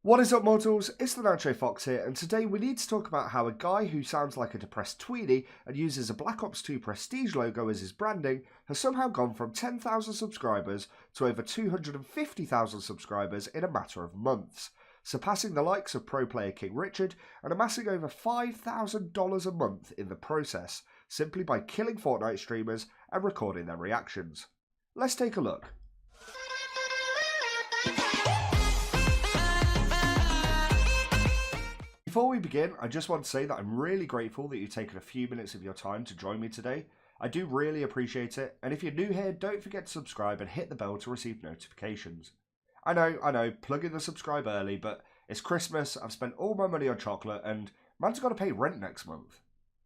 What is up, mortals? It's the Nitro Fox here, and today we need to talk about how a guy who sounds like a depressed tweenie and uses a Black Ops 2 Prestige logo as his branding has somehow gone from 10,000 subscribers to over 250,000 subscribers in a matter of months, surpassing the likes of pro player King Richard and amassing over $5,000 a month in the process, simply by killing Fortnite streamers and recording their reactions. Let's take a look. Before we begin, I just want to say that I'm really grateful that you've taken a few minutes of your time to join me today. I do really appreciate it, and if you're new here, don't forget to subscribe and hit the bell to receive notifications. I know, plug in the subscribe early, but it's Christmas, I've spent all my money on chocolate, and man's got to pay rent next month.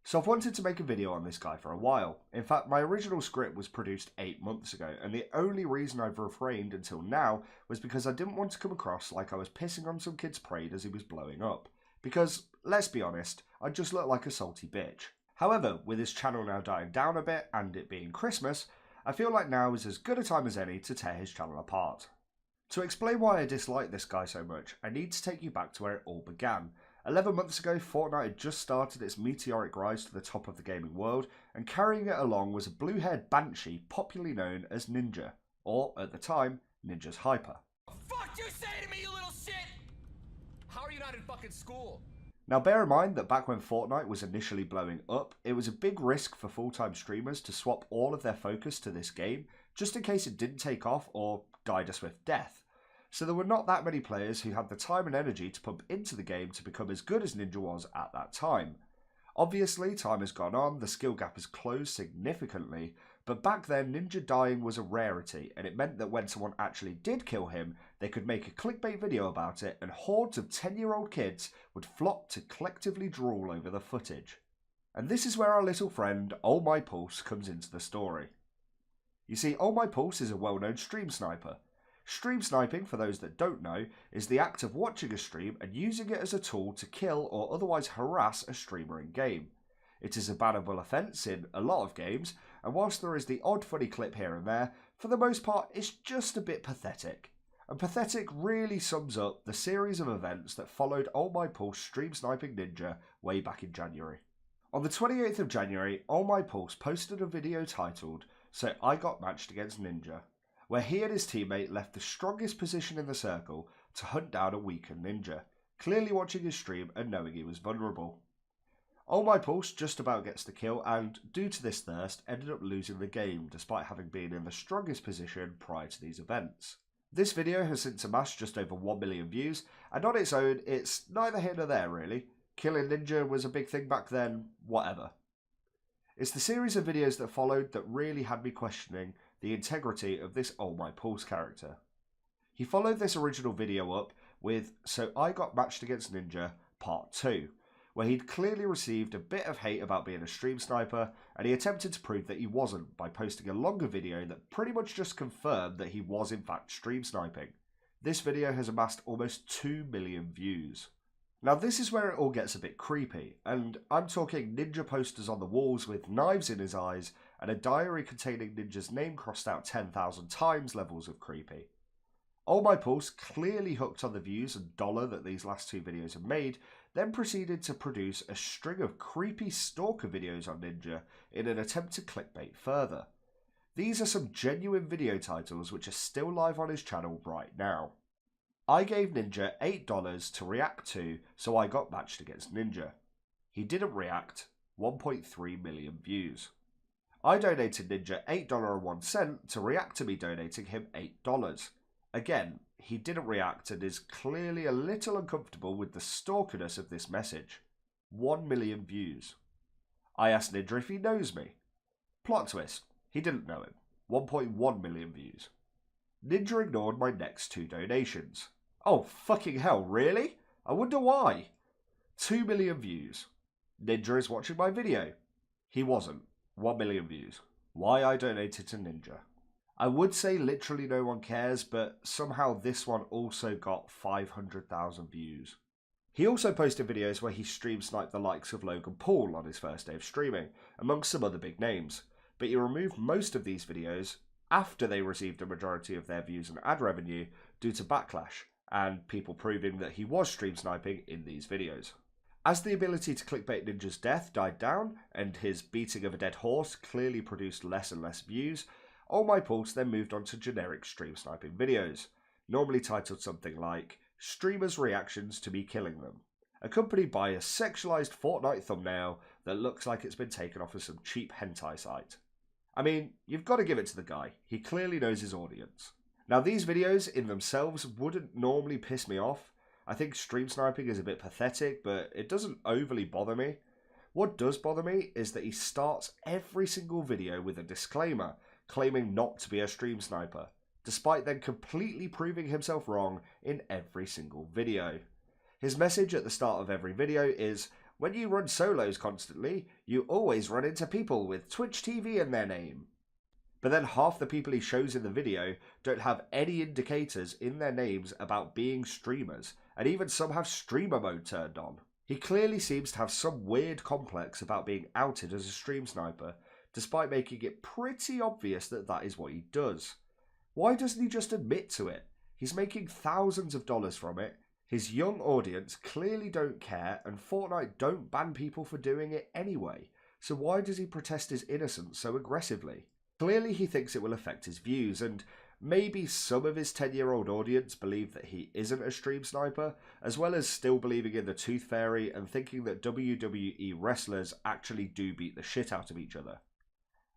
So I've wanted to make a video on this guy for a while. In fact, my original script was produced 8 months ago, and the only reason I've refrained until now was because I didn't want to come across like I was pissing on some kid's parade as he was blowing up. Because, let's be honest, I just look like a salty bitch. However, with his channel now dying down a bit and it being Christmas, I feel like now is as good a time as any to tear his channel apart. To explain why I dislike this guy so much, I need to take you back to where it all began. 11 months ago, Fortnite had just started its meteoric rise to the top of the gaming world, and carrying it along was a blue-haired banshee popularly known as Ninja, or, at the time, Ninja's Hyper. What the fuck you say to me, you little shit? How are you not in fucking school? Now bear in mind that back when Fortnite was initially blowing up, it was a big risk for full-time streamers to swap all of their focus to this game, just in case it didn't take off or died a swift death. So there were not that many players who had the time and energy to pump into the game to become as good as Ninja was at that time. Obviously, time has gone on, the skill gap has closed significantly, but back then Ninja dying was a rarity, and it meant that when someone actually did kill him, they could make a clickbait video about it, and hordes of 10-year-old kids would flock to collectively drool over the footage. And this is where our little friend OhMyPulse comes into the story. You see, OhMyPulse is a well-known stream sniper. Stream sniping, for those that don't know, is the act of watching a stream and using it as a tool to kill or otherwise harass a streamer in-game. It is a bannable offence in a lot of games, and whilst there is the odd funny clip here and there, for the most part it's just a bit pathetic. And pathetic really sums up the series of events that followed OhMyPulse stream sniping Ninja way back in January. On the 28th of January, OhMyPulse posted a video titled "So I Got Matched Against Ninja," where he and his teammate left the strongest position in the circle to hunt down a weakened Ninja, clearly watching his stream and knowing he was vulnerable. OhMyPulse just about gets the kill and, due to this thirst, ended up losing the game despite having been in the strongest position prior to these events. This video has since amassed just over 1 million views, and on its own, it's neither here nor there really. Killing Ninja was a big thing back then, whatever. It's the series of videos that followed that really had me questioning the integrity of this OhMyPulse character. He followed this original video up with "So I Got Matched Against Ninja Part 2, where he'd clearly received a bit of hate about being a stream sniper, and he attempted to prove that he wasn't by posting a longer video that pretty much just confirmed that he was in fact stream sniping. This video has amassed almost 2 million views. Now this is where it all gets a bit creepy, and I'm talking Ninja posters on the walls with knives in his eyes and a diary containing Ninja's name crossed out 10,000 times levels of creepy. OhMyPulse, clearly hooked on the views and dollar that these last two videos have made, then proceeded to produce a string of creepy stalker videos on Ninja in an attempt to clickbait further. These are some genuine video titles which are still live on his channel right now. I gave Ninja $8 to react to "So I Got Matched Against Ninja." He didn't react, 1.3 million views. I donated Ninja $8.01 to react to me donating him $8. Again, he didn't react and is clearly a little uncomfortable with the stalkerness of this message. 1 million views. I asked Ninja if he knows me. Plot twist, he didn't know him. 1.1 million views. Ninja ignored my next two donations. Oh fucking hell, really? I wonder why. 2 million views. Ninja is watching my video. He wasn't. 1 million views. Why I donated to Ninja. I would say literally no one cares, but somehow this one also got 500,000 views. He also posted videos where he stream sniped the likes of Logan Paul on his first day of streaming, amongst some other big names, but he removed most of these videos after they received a majority of their views and ad revenue due to backlash, and people proving that he was stream sniping in these videos. As the ability to clickbait Ninja's death died down, and his beating of a dead horse clearly produced less and less views, OhMyPulse then moved on to generic stream sniping videos, normally titled something like Streamers' Reactions to Me Killing Them, accompanied by a sexualized Fortnite thumbnail that looks like it's been taken off of some cheap hentai site. I mean, you've got to give it to the guy, he clearly knows his audience. Now these videos in themselves wouldn't normally piss me off. I think stream sniping is a bit pathetic, but it doesn't overly bother me. What does bother me is that he starts every single video with a disclaimer, claiming not to be a stream sniper, despite then completely proving himself wrong in every single video. His message at the start of every video is, when you run solos constantly, you always run into people with Twitch TV in their name. But then half the people he shows in the video don't have any indicators in their names about being streamers, and even some have streamer mode turned on. He clearly seems to have some weird complex about being outed as a stream sniper, despite making it pretty obvious that that is what he does. Why doesn't he just admit to it? He's making thousands of dollars from it, his young audience clearly don't care, and Fortnite don't ban people for doing it anyway, so why does he protest his innocence so aggressively? Clearly he thinks it will affect his views, and maybe some of his 10-year-old audience believe that he isn't a stream sniper, as well as still believing in the Tooth Fairy and thinking that WWE wrestlers actually do beat the shit out of each other.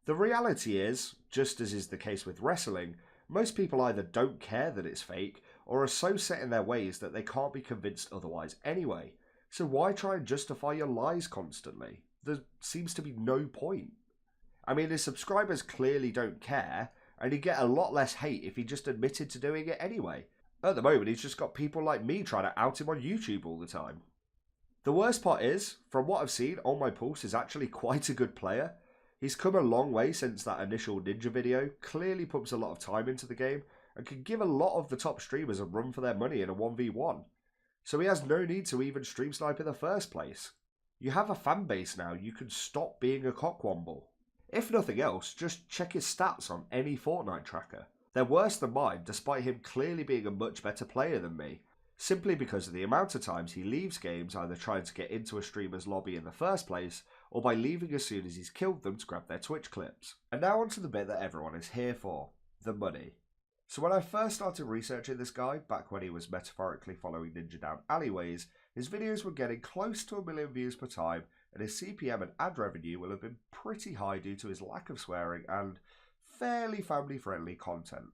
The reality is, just as is the case with wrestling, most people either don't care that it's fake, or are so set in their ways that they can't be convinced otherwise anyway. So why try and justify your lies constantly? There seems to be no point. I mean, his subscribers clearly don't care, and he'd get a lot less hate if he just admitted to doing it anyway. At the moment, he's just got people like me trying to out him on YouTube all the time. The worst part is, from what I've seen, OhMyPulse is actually quite a good player. He's come a long way since that initial Ninja video, clearly pumps a lot of time into the game, and can give a lot of the top streamers a run for their money in a 1v1. So he has no need to even stream snipe in the first place. You have a fan base now, you can stop being a cockwomble. If nothing else, just check his stats on any Fortnite tracker. They're worse than mine, despite him clearly being a much better player than me, simply because of the amount of times he leaves games either trying to get into a streamer's lobby in the first place, or by leaving as soon as he's killed them to grab their Twitch clips. And now onto the bit that everyone is here for, the money. So when I first started researching this guy, back when he was metaphorically following Ninja down alleyways, his videos were getting close to 1 million views per time, and his CPM and ad revenue will have been pretty high due to his lack of swearing and fairly family-friendly content.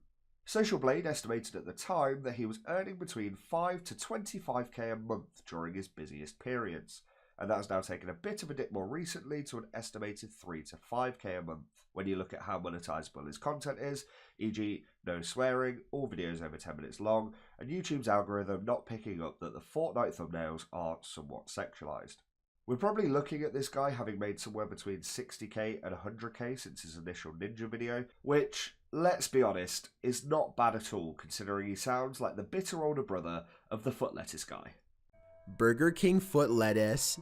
Social Blade estimated at the time that he was earning between 5 to 25k a month during his busiest periods, and that has now taken a bit of a dip more recently to an estimated 3 to 5k a month when you look at how monetizable his content is, e.g. no swearing, all videos over 10 minutes long, and YouTube's algorithm not picking up that the Fortnite thumbnails are somewhat sexualized. We're probably looking at this guy having made somewhere between 60k and 100k since his initial Ninja video, which, let's be honest, is not bad at all considering he sounds like the bitter older brother of the foot lettuce guy. Burger King foot lettuce.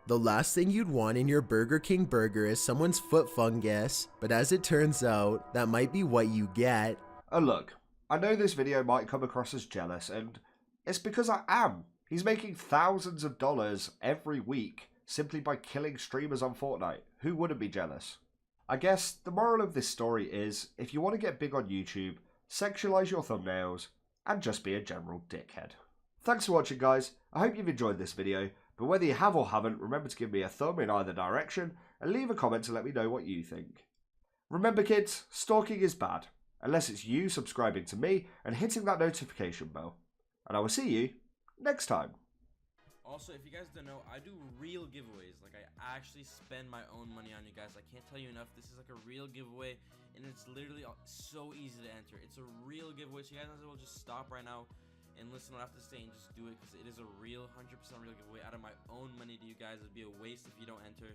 The last thing you'd want in your Burger King burger is someone's foot fungus, but as it turns out, that might be what you get. And look, I know this video might come across as jealous, and it's because I am. He's making thousands of dollars every week simply by killing streamers on Fortnite. Who wouldn't be jealous? I guess the moral of this story is, if you want to get big on YouTube, sexualize your thumbnails, and just be a general dickhead. Thanks for watching, guys. I hope you've enjoyed this video, but whether you have or haven't, remember to give me a thumb in either direction, and leave a comment to let me know what you think. Remember kids, stalking is bad, unless it's you subscribing to me and hitting that notification bell. And I will see you next time. Also, if you guys don't know, I do real giveaways. Like, I actually spend my own money on you guys. I can't tell you enough. This is like a real giveaway, and it's literally so easy to enter. It's a real giveaway, so you guys might as well just stop right now and listen to what I have to say and just do it, because it is a real 100% real giveaway out of my own money to you guys. It'd be a waste if you don't enter.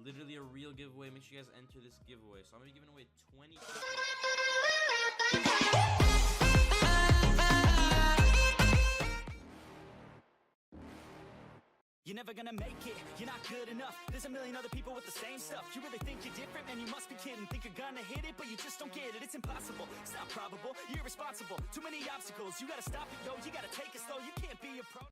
Literally a real giveaway. Make sure you guys enter this giveaway. So I'm gonna be giving away 20 You're never gonna make it, you're not good enough. There's a million other people with the same stuff. You really think you're different? Man, you must be kidding. Think you're gonna hit it, but you just don't get it. It's impossible, it's not probable, you're irresponsible. Too many obstacles, you gotta stop it, yo. You gotta take it slow, you can't be a pro.